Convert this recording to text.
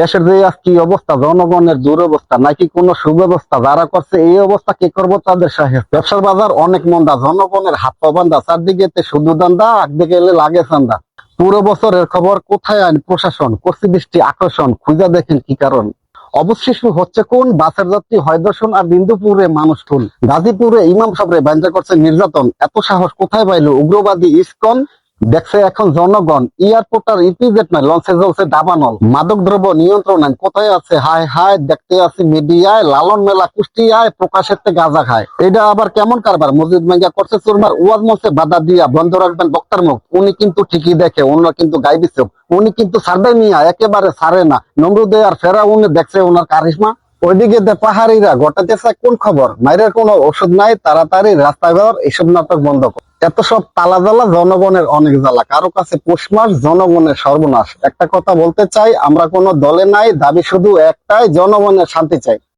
দেশের যে আজকে অবস্থা, জনগণের দুরবস্থা নাকি কোনো সুব্যবস্থা যারা করছে এই অবস্থা কে করবো তাদের সাহেব। ব্যবসার বাজার অনেক মন্দা, জনগণের হাত পা বান্ধা, চারদিকে শুধু দান্দা, একদিকে এলে লাগে চান্দা। পুরো বছরের খবর কোথায় আইন প্রশাসন, করছে দৃষ্টি আকর্ষণ, খুঁজা দেখেন কি কারণ। অবশিষ্ট হচ্ছে কোন, বাসের যাত্রী হয় দর্শন আর বিন্দুপুরে মানুষ খুন। গাজীপুরে ইমাম সাবরে বাঞ্জা করছে নির্যাতন, এত সাহস কোথায় পাইলো উগ্রবাদী ইসকন। দেখছে এখন জনগণ, এয়ারপোর্ট আর ইপিজেড নয়, লঞ্চে জ্বলছে দাবানল। মাদক দ্রব্য নিয়ন্ত্রণ আইন কোথায় আছে, হায় হায় দেখতে আছি মিডিয়ায়, লালন মেলা কুষ্টিয়ায় প্রকাশের গাঁজা খায়। এটা আবার কেমন কারবার, মসজিদ ভাঙ্গা করছে চুরমার, ওয়াজ মঞ্চে বাধা দিয়া বন্ধ রাখবেন বক্তার মুখ। উনি কিন্তু ঠিকই দেখে, ওনারা কিন্তু গাইবি চোখ, উনি কিন্তু সারদাই মিয়া একেবারে সারে না। নমরুদে আর ফেরাউনে দেখছে ওনার কারিশমা। ওইদিকে পাহাড়িরা গোটাতে চায় কোন খবর, মাইরের কোনো ওষুধ নাই, তাড়াতাড়ি রাস্তায় বের, এইসব নাটক বন্ধ কর। এত সব তালা জ্বালা, জনগণের অনেক জ্বালা, কারো কাছে পৌষ মাস, জনগণের সর্বনাশ। একটা কথা বলতে চাই, আমরা কোনো দলে নাই, দাবি শুধু একটাই, জনগণের শান্তি চাই।